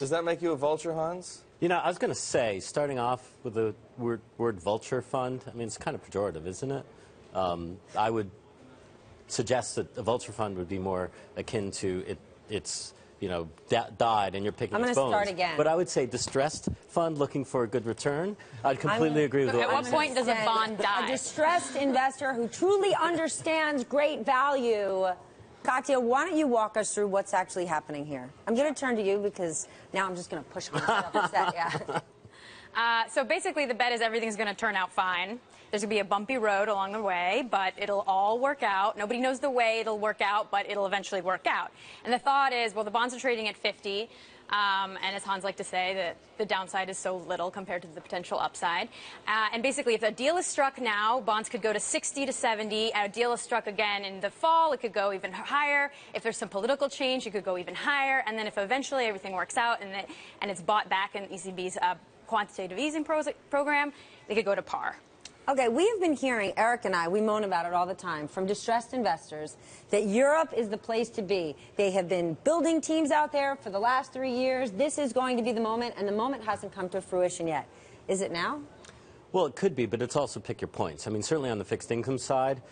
Does that make you a vulture, Hans? You know, I was going to say, starting off with the word vulture fund, I mean, it's kind of pejorative, isn't it? I would suggest that a vulture fund would be more akin to it's, you know, died and you're picking its bones. I'm going to start again. But I would say distressed fund looking for a good return. I'd completely agree with what At what point does a bond die? A distressed investor who truly understands great value. Katya, why don't you walk us through what's actually happening here? I'm going to turn to you because now I'm just going to push on upset. Yeah. So basically the bet is everything's going to turn out fine. There's going to be a bumpy road along the way, but it'll all work out. Nobody knows the way it'll work out, but it'll eventually work out. And the thought is, well, the bonds are trading at 50. And as Hans liked to say, that the downside is so little compared to the potential upside. And basically, if a deal is struck now, bonds could go to 60 to 70. A deal is struck again in the fall, it could go even higher. If there's some political change, it could go even higher. And then if eventually everything works out and it's bought back in ECB's quantitative easing program, they could go to par. Okay, we have been hearing, Eric and I, we moan about it all the time, from distressed investors, that Europe is the place to be. They have been building teams out there for the last 3 years. This is going to be the moment, and the moment hasn't come to fruition yet. Is it now? Well, it could be, but it's also pick your points. I mean, certainly on the fixed income side,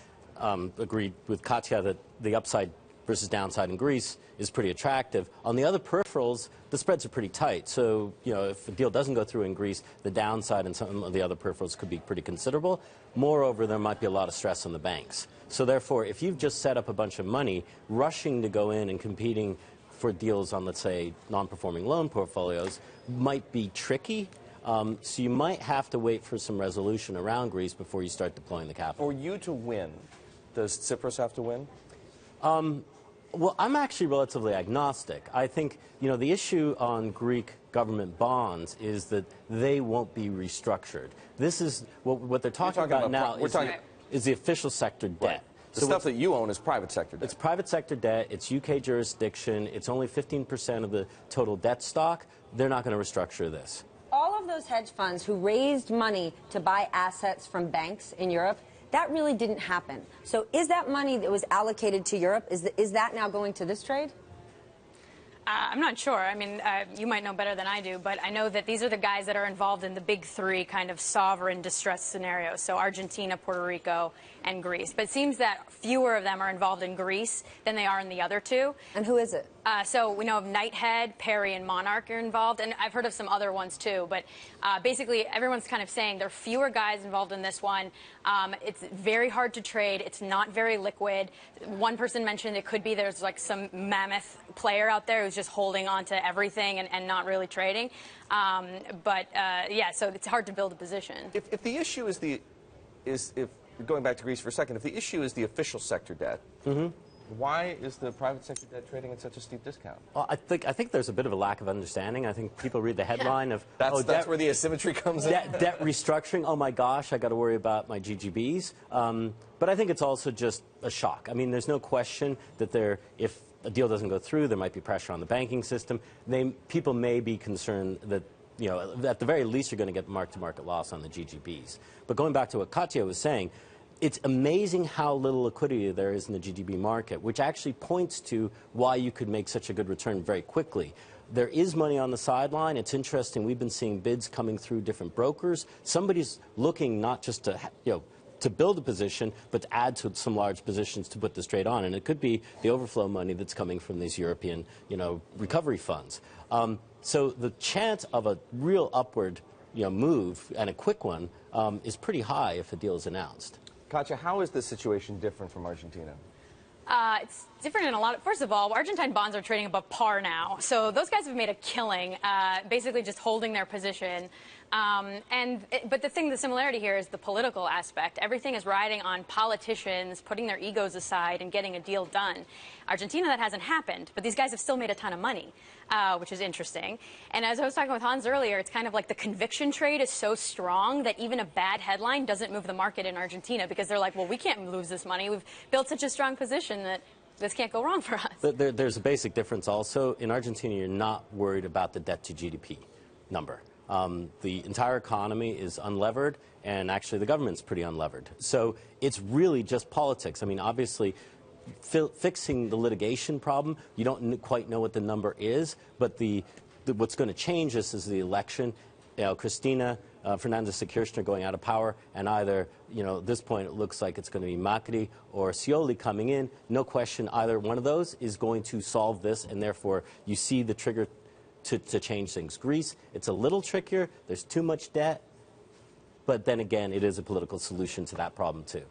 agreed with Katya that the upside versus downside in Greece is pretty attractive. On the other peripherals, the spreads are pretty tight. So, you know, if a deal doesn't go through in Greece, the downside in some of the other peripherals could be pretty considerable. Moreover, there might be a lot of stress on the banks. So therefore, if you've just set up a bunch of money, rushing to go in and competing for deals on, let's say, non-performing loan portfolios might be tricky. So you might have to wait for some resolution around Greece before you start deploying the capital. For you to win, does Tsipras have to win? Well, I'm actually relatively agnostic. I think, you know, the issue on Greek government bonds is that they won't be restructured. This is what they're talking about now is the official sector debt. Right. The stuff that you own is private sector debt. It's private sector debt. It's UK jurisdiction. It's only 15% of the total debt stock. They're not going to restructure this. All of those hedge funds who raised money to buy assets from banks in Europe, that really didn't happen. So is that money that was allocated to Europe, is that now going to this trade? I'm not sure. I mean, you might know better than I do, but I know that these are the guys that are involved in the big three kind of sovereign distress scenarios, so Argentina, Puerto Rico, and Greece. But it seems that fewer of them are involved in Greece than they are in the other two. And who is it? So we know of Knighthead, Perry, and Monarch are involved, and I've heard of some other ones too. But basically, everyone's kind of saying there are fewer guys involved in this one. It's very hard to trade. It's not very liquid. One person mentioned it could be there's like some mammoth player out there who's just holding on to everything and not really trading. Yeah, so it's hard to build a position. If the issue is if going back to Greece for a second, if the issue is the official sector debt, why is the private sector debt trading at such a steep discount? Well, I think there's a bit of a lack of understanding. I think people read the headline of that's where the asymmetry comes in. Debt restructuring. Oh my gosh, I got to worry about my GGBs. But I think it's also just a shock. I mean, there's no question that if a deal doesn't go through, there might be pressure on the banking system. People may be concerned that, you know, at the very least, you're going to get mark-to-market loss on the GGBs. But going back to what Katya was saying, it's amazing how little liquidity there is in the GGB market, which actually points to why you could make such a good return very quickly. There is money on the sideline. It's interesting. We've been seeing bids coming through different brokers. Somebody's looking not just to, you know, to build a position, but to add to some large positions to put this trade on. And it could be the overflow money that's coming from these European, you know, recovery funds. So the chance of a real upward, you know, move, and a quick one, is pretty high if a deal is announced. Katya, how is this situation different from Argentina? It's different in a lot. First of all, Argentine bonds are trading above par now. So those guys have made a killing, basically just holding their position. But the similarity here is the political aspect. Everything is riding on politicians putting their egos aside and getting a deal done. Argentina, that hasn't happened, but these guys have still made a ton of money, which is interesting. And as I was talking with Hans earlier, it's kind of like the conviction trade is so strong that even a bad headline doesn't move the market in Argentina because they're like, well, we can't lose this money. We've built such a strong position that this can't go wrong for us. There's a basic difference also. In Argentina, you're not worried about the debt to GDP number. The entire economy is unlevered, and actually the government's pretty unlevered. So it's really just politics. I mean, obviously, fixing the litigation problem, you don't quite know what the number is, but the what's going to change this is the election. Christina Fernandez de Kirchner going out of power, and either, at this point it looks like it's going to be Macri or Scioli coming in. No question either one of those is going to solve this, and therefore you see the trigger to change things. Greece, it's a little trickier. There's too much debt, but then again, it is a political solution to that problem too.